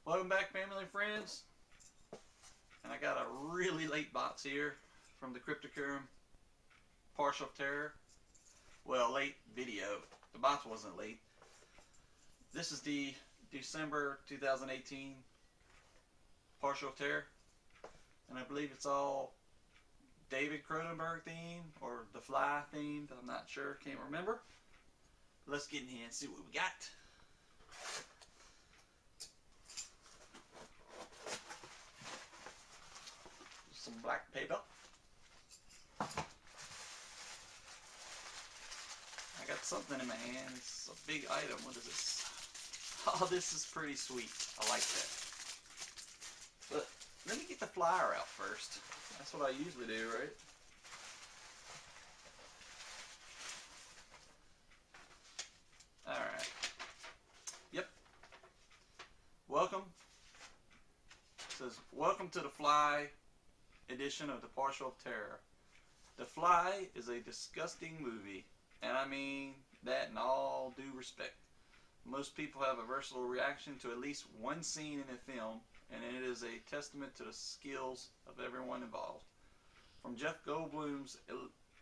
Welcome back, family and friends. And I got a really late box here from the Cryptocurium PARCEL of TERROR. Well, late video. The box wasn't late. This is the December 2018 PARCEL of TERROR. And I believe it's all David Cronenberg themed or The Fly themed. I'm not sure. Can't remember. Let's get in here and see what we got. Some black paper. I got something in my hand. It's a big item. What is this? Oh, this is pretty sweet. I like that. But let me get the flyer out first. That's what I usually do, right? Alright. Yep. Welcome. It says, welcome to the Fly edition of the PARCEL of TERROR. The Fly is a disgusting movie, and I mean that in all due respect. Most people have a versatile reaction to at least one scene in a film, and it is a testament to the skills of everyone involved. From Jeff Goldblum's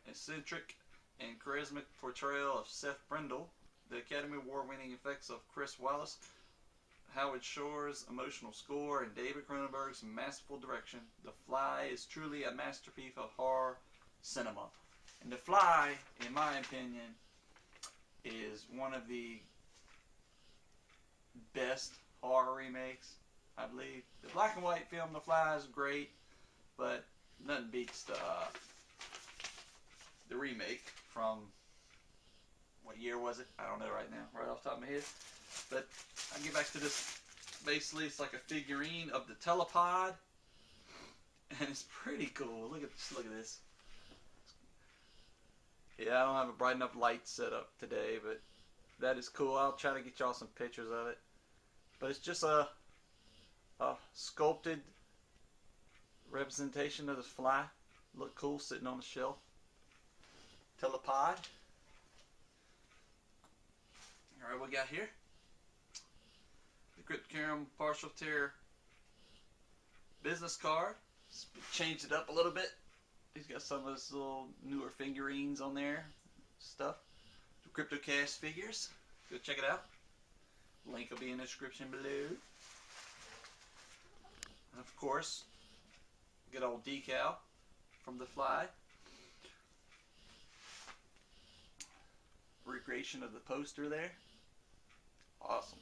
eccentric and charismatic portrayal of Seth Brindle, the Academy Award-winning effects of Chris Wallace, Howard Shore's emotional score, and David Cronenberg's masterful direction, The Fly is truly a masterpiece of horror cinema. And The Fly, in my opinion, is one of the best horror remakes, I believe. The black and white film The Fly is great, but nothing beats the remake from, what year was it? I don't know right now, right off the top of my head. But I'll get back to this. Basically, it's like a figurine of the telepod, and it's pretty cool. Look at this. Yeah, I don't have a bright enough light set up today, but that is cool. I'll try to get y'all some pictures of it. But it's just a sculpted representation of this fly. Look cool sitting on the shelf. Telepod. Alright, what we got here? The Cryptocurium PARCEL of TERROR business card. Changed it up a little bit. He's got some of his little newer figurines on there. Stuff. The CryptoCast figures. Go check it out. Link will be in the description below. And of course, good old decal from The Fly. Recreation of the poster there. Awesome.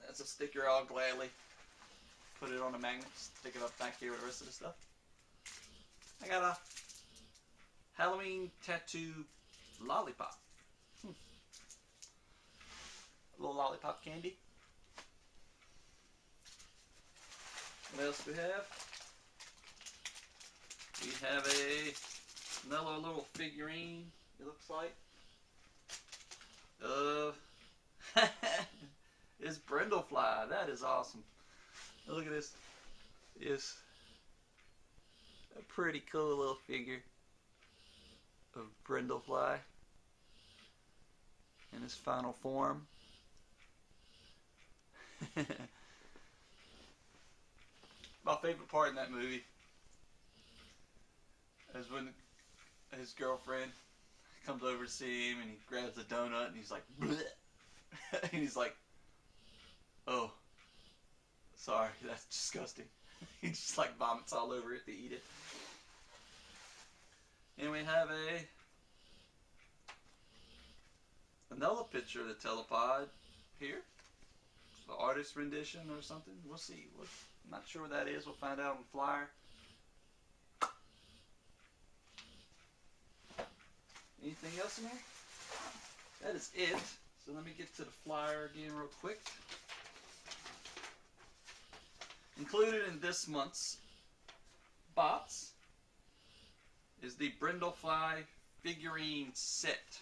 That's a sticker I'll gladly put it on a magnet, stick it up back here with the rest of the stuff. I got a Halloween tattoo lollipop. A little lollipop candy. What else do we have? We have another little figurine, it looks like. It's Brindlefly. That is awesome. Look at this. It's a pretty cool little figure of Brindlefly in his final form. My favorite part in that movie is when his girlfriend comes over to see him and he grabs a donut and he's like, bleh. And he's like, oh, sorry, that's disgusting. He just like vomits all over it to eat it. And we have another picture of the telepod here. It's the artist rendition or something. We'll see. I'm not sure what that is. We'll find out on the flyer. Anything else in there? That is it. So let me get to the flyer again real quick. Included in this month's box is the Brindlefly figurine set.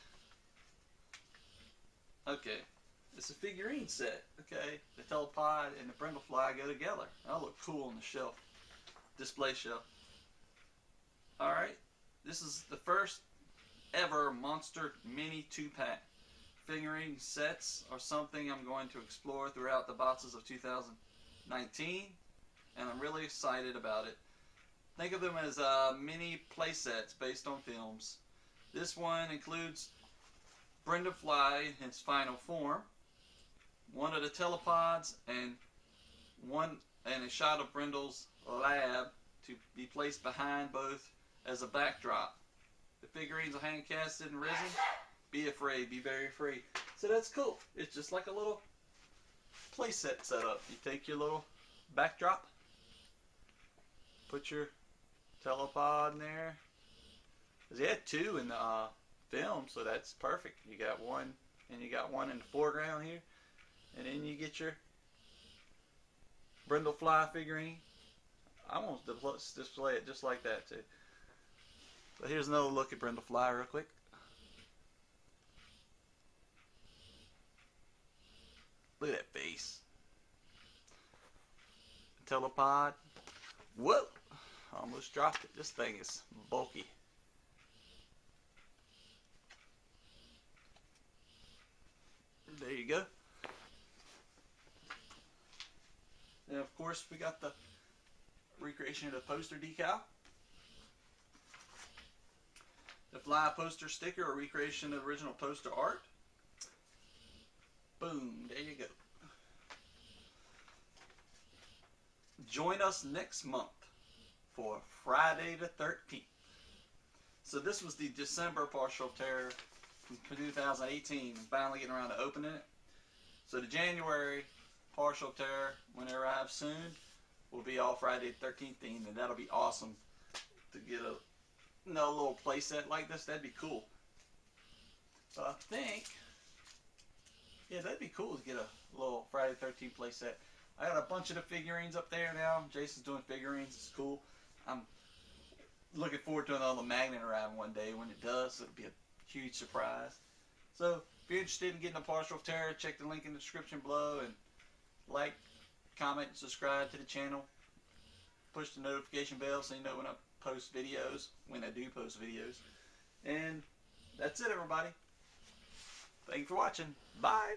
Okay, it's a figurine set. Okay, the telepod and the Brindlefly go together. That'll look cool on the shelf, display shelf. Alright, this is the first ever Monster Mini 2-pack. figurine sets are something I'm going to explore throughout the boxes of 2019, and I'm really excited about it. Think of them as mini play sets based on films. This one includes Brenda Fly in his final form, one of the telepods, and a shot of Brendel's lab to be placed behind both as a backdrop. The figurines are hand casted and resin. Be afraid, be very afraid. So that's cool. It's just like a little playset setup. You take your little backdrop, put your telepod in there. Cause he had two in the film, so that's perfect. You got one, and you got one in the foreground here, and then you get your Brindle Fly figurine. I want to display it just like that too. But here's another look at Brindle Fly real quick. Look at that face. Telepod. Whoa! Almost dropped it. This thing is bulky. There you go. And of course we got the recreation of the poster decal. The Fly poster sticker, or recreation of original poster art. Boom, there you go. Join us next month for Friday the 13th. So this was the December Partial of Terror from 2018. I'm finally getting around to opening it. So the January Partial of Terror, when it arrives soon, will be all Friday the 13th themed, and that'll be awesome to get a little playset like this. That'd be cool. So I think, yeah, that'd be cool to get a little Friday the 13th playset. I got a bunch of the figurines up there now. Jason's doing figurines. It's cool. I'm looking forward to another magnet arriving one day. When it does, it'll be a huge surprise. So if you're interested in getting a Partial of Terror, check the link in the description below, and like, comment, and subscribe to the channel. Push the notification bell so you know when I post videos, when I do post videos. And that's it, everybody. Thank you for watching. Bye.